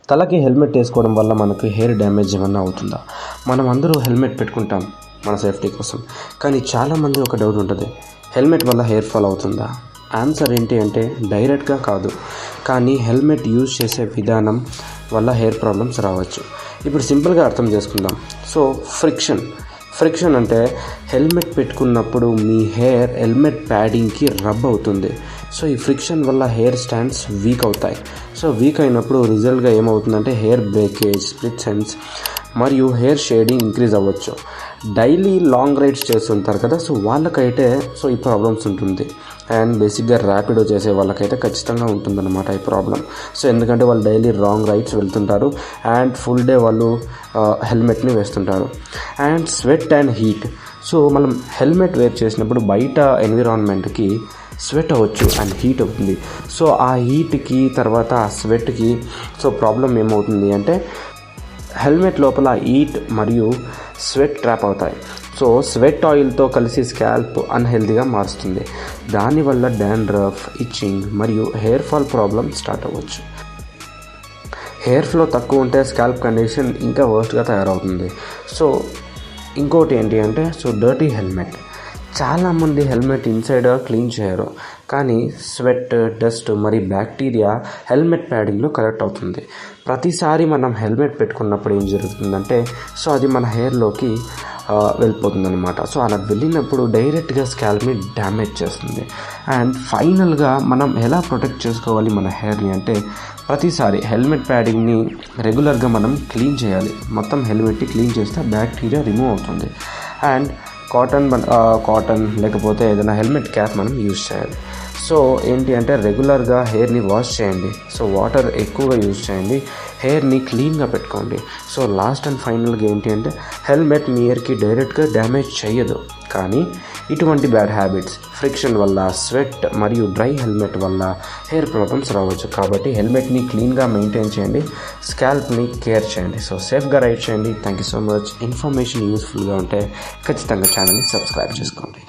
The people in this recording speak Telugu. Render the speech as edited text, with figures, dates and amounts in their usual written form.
తలకి హెల్మెట్ వేసుకోవడం వల్ల మనకు హెయిర్ డ్యామేజ్ ఏమన్నా అవుతుందా? మనం అందరూ హెల్మెట్ పెట్టుకుంటాం మన సేఫ్టీ కోసం. కానీ చాలామంది ఒక డౌట్ ఉంటుంది, హెల్మెట్ వల్ల హెయిర్ ఫాల్ అవుతుందా? ఆన్సర్ ఏంటి అంటే డైరెక్ట్గా కాదు, కానీ హెల్మెట్ యూజ్ చేసే విధానం వల్ల హెయిర్ ప్రాబ్లమ్స్ రావచ్చు. ఇప్పుడు సింపుల్గా అర్థం చేసుకుందాం. సో ఫ్రిక్షన్ అంటే హెల్మెట్ పెట్టుకున్నప్పుడు మీ హెయిర్ హెల్మెట్ ప్యాడింగ్కి రబ్ అవుతుంది. సో ఈ ఫ్రిక్షన్ వల్ల హెయిర్ స్టాండ్స్ వీక్ అవుతాయి. సో వీక్ అయినప్పుడు రిజల్ట్గా ఏమవుతుందంటే హెయిర్ బ్రేకేజ్, స్ప్లిట్ ఎండ్స్ మరియు హెయిర్ షేడింగ్ ఇంక్రీజ్ అవ్వచ్చు. డైలీ లాంగ్ రైడ్స్ చేస్తుంటారు కదా, సో వాళ్ళకైతే ఈ ప్రాబ్లమ్స్ ఉంటుంది. అండ్ బేసిక్గా ర్యాపిడో చేసే వాళ్ళకైతే ఖచ్చితంగా ఉంటుందన్నమాట ఈ ప్రాబ్లం. సో ఎందుకంటే వాళ్ళు డైలీ లాంగ్ రైడ్స్ వెళ్తుంటారు అండ్ ఫుల్ డే వాళ్ళు హెల్మెట్ని వేస్తుంటారు. And sweat and heat. So మనం హెల్మెట్ వేర్ చేసినప్పుడు బయట ఎన్విరాన్మెంట్కి స్వెట్ అవ్వచ్చు అండ్ హీట్ అవుతుంది. సో ఆ హీట్కి తర్వాత ఆ స్వెట్కి ప్రాబ్లం ఏమవుతుంది అంటే హెల్మెట్ లోపల హీట్ మరియు స్వెట్ ట్రాప్ అవుతాయి. సో స్వెట్ ఆయిల్తో కలిసి స్కాల్ప్ అన్హెల్దీగా మారుస్తుంది. దానివల్ల డాండ్రఫ్, ఇచ్చింగ్ మరియు హెయిర్ ఫాల్ ప్రాబ్లం స్టార్ట్ అవ్వచ్చు. హెయిర్ ఫ్లో తక్కువ ఉంటే స్కాల్ప్ కండిషన్ ఇంకా వర్స్ట్గా తయారవుతుంది. సో ఇంకోటి ఏంటి అంటే డర్టీ హెల్మెట్. చాలామంది హెల్మెట్ ఇన్సైడ్ క్లీన్ చేయరు, కానీ స్వెట్, డస్ట్ మరియు బ్యాక్టీరియా హెల్మెట్ ప్యాడింగ్లో కలెక్ట్ అవుతుంది. ప్రతిసారి మనం హెల్మెట్ పెట్టుకున్నప్పుడు ఏం జరుగుతుందంటే అది మన హెయిర్లోకి వెళ్ళిపోతుందన్నమాట. సో అలా వెళ్ళినప్పుడు డైరెక్ట్గా స్కాల్ప్ని డ్యామేజ్ చేస్తుంది. అండ్ ఫైనల్గా మనం ఎలా ప్రొటెక్ట్ చేసుకోవాలి మన హెయిర్ని అంటే ప్రతిసారి హెల్మెట్ ప్యాడింగ్ని రెగ్యులర్గా మనం క్లీన్ చేయాలి. మొత్తం హెల్మెట్ని క్లీన్ చేస్తే బ్యాక్టీరియా రిమూవ్ అవుతుంది. అండ్ కాటన్ లేకపోతే ఏదైనా హెల్మెట్ క్యాప్ మనం యూజ్ చేయాలి. సో ఏంటి అంటే రెగ్యులర్గా హెయిర్ని వాష్ చేయండి. సో వాటర్ ఎక్కువగా యూజ్ చేయండి, హెయిర్ని క్లీన్గా పెట్టుకోండి. సో లాస్ట్ అండ్ ఫైనల్గా ఏంటి అంటే హెల్మెట్ మీ హెయిర్కి డైరెక్ట్గా డ్యామేజ్ చేయదు, కానీ ఇటువంటి బ్యాడ్ హ్యాబిట్స్, ఫ్రిక్షన్ వల్ల, స్వెట్ మరియు డ్రై హెల్మెట్ వల్ల హెయిర్ ప్రాబ్లమ్స్ రావచ్చు. కాబట్టి హెల్మెట్ని క్లీన్గా మెయింటైన్ చేయండి, స్కాల్ప్ని కేర్ చేయండి. సో సేఫ్గా రైడ్ చేయండి. Thank you so much. Information యూస్ఫుల్గా ఉంటే ఖచ్చితంగా ఛానల్ని సబ్స్క్రైబ్ చేసుకోండి.